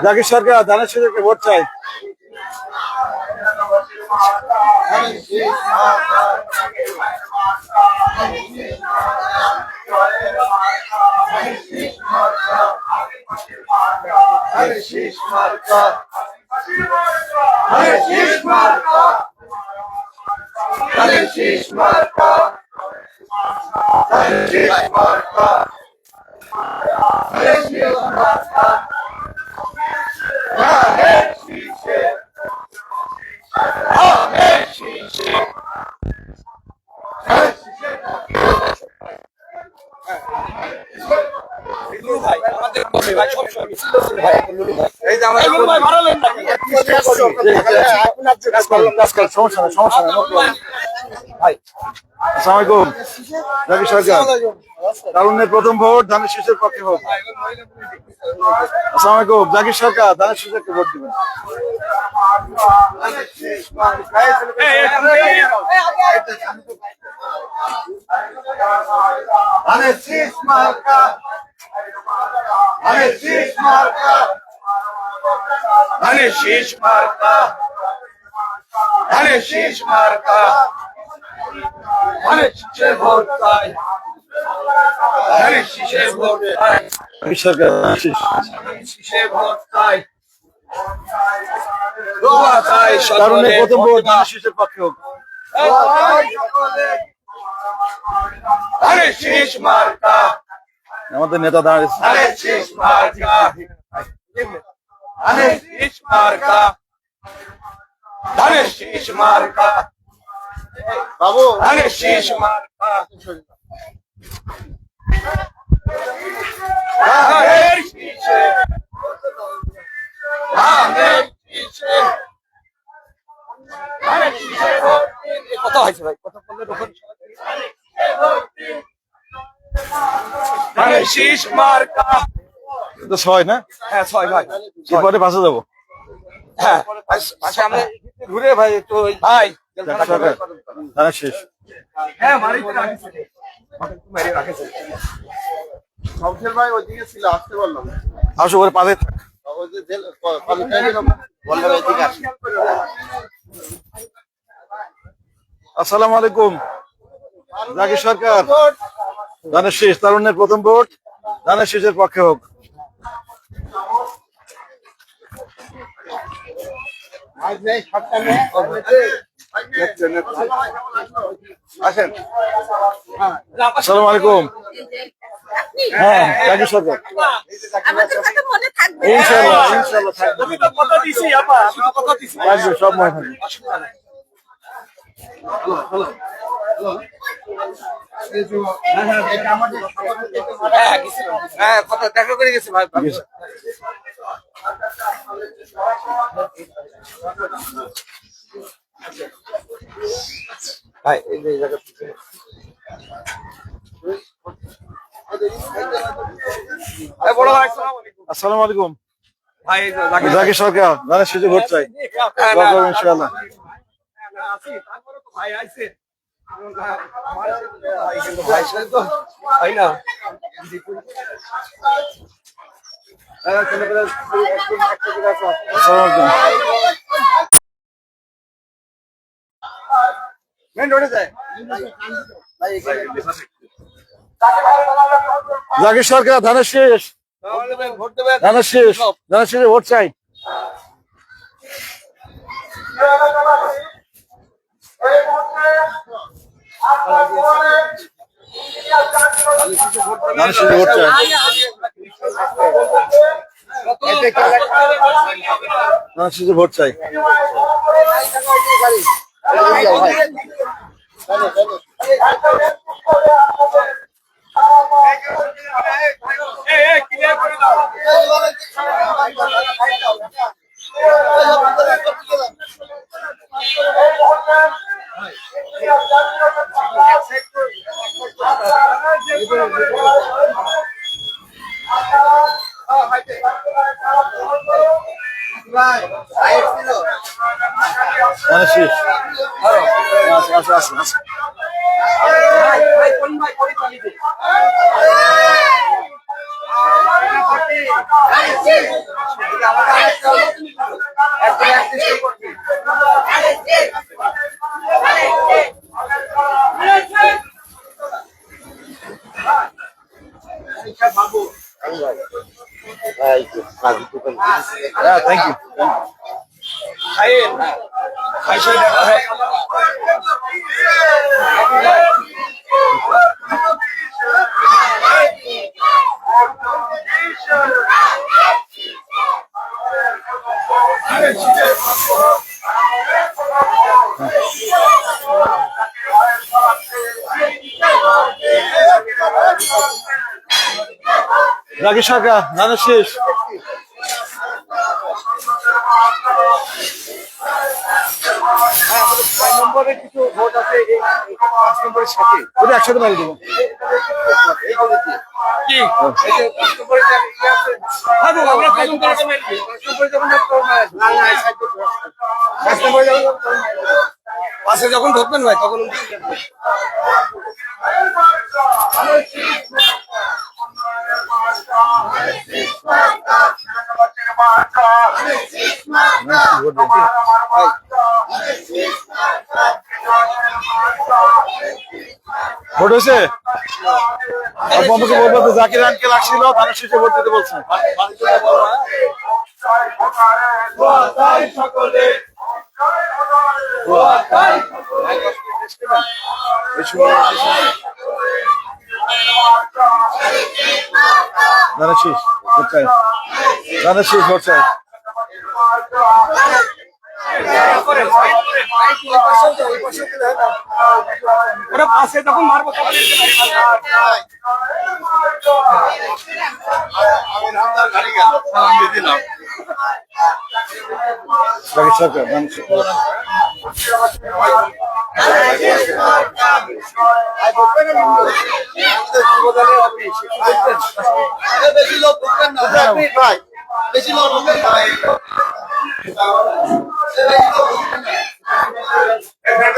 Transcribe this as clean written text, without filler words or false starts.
জাকির সরকার ধানের শীষকে ভোট চাই। তারুণ্যের প্রথম ভোট ধানের শীষের পক্ষে হোক। আসসালামু আলাইকুম। জাকির সরকার ধানের শীষকে ভোট দিবেন। তারুণ্যের প্রথম ভোট ধানের শীষের পক্ষে হোক। আমাদের নেতা দাঁড়িয়েছে। বাবু কত হয়েছে ভাই? কত বললে তখন? ছয় না? হ্যাঁ 6 ভাই। এরপরে বাসে যাবো। হ্যাঁ বাসে আমরা ঘুরে ভাই তো ভাই শেষ। হ্যাঁ ভাই ওইদিকে ছিল, আসতে বললাম। আসো করে পাশে থাক। আসসালামু আলাইকুম। জাকির সরকার ধানের শীষ, তারুণ্যের প্রথম ভোট ধানের শীষের পক্ষে হোক। আসসালামু আলাইকুম। হ্যাঁ জাকির সরকার ইনশাআল্লাহ ইনশাআল্লাহ থাকবে, সব মনে থাকবে। হ্যাঁ কথা দেখা করে গেছে ভাই। ভাই এই জায়গা আসসালামু আলাইকুম ভাই। জাকির সরকার ধানের শীষে ভোট চাই ইনশাআল্লাহ। জাকির সরকার ধানের শীষ, ধানের শীষ, ধানের শীষে ভোট চাই। ধানের শীষে ভোট চাই। ধানের শীষে ভোট চাই। হ্যাঁ, থ্যাংক ইউ। রাকেশ সরকার রান্না শেষ। নম্বরে কিছু ভোট আছে এই 5 নম্বরের সাথে ওটা একসাথে মেরে দেবো। কি এই যে 5 নম্বরে যে ইয়ে আছে হ্যাঁ আমরা প্রথম করে মেলবি 5 নম্বরে যখন না না সাইড করতে 5 নম্বরে যখন পাশে যখন ঢুকবেন ভাই তখন ভোট হয়েছে? আমাকে বলবো তো জাকির আঙ্কেল আসছিল, ধানের শেষে ভোট দিতে বলছেন। ধানের শেষ ভোট চাই, ধানের শেষ ভোট চাই। ওরা পাশে তখন মারবো তখন রাকেশ সরকার ধানের শেষ। বেশি লোক ঢুকবেন না বেশি লোক ঢুকবেন না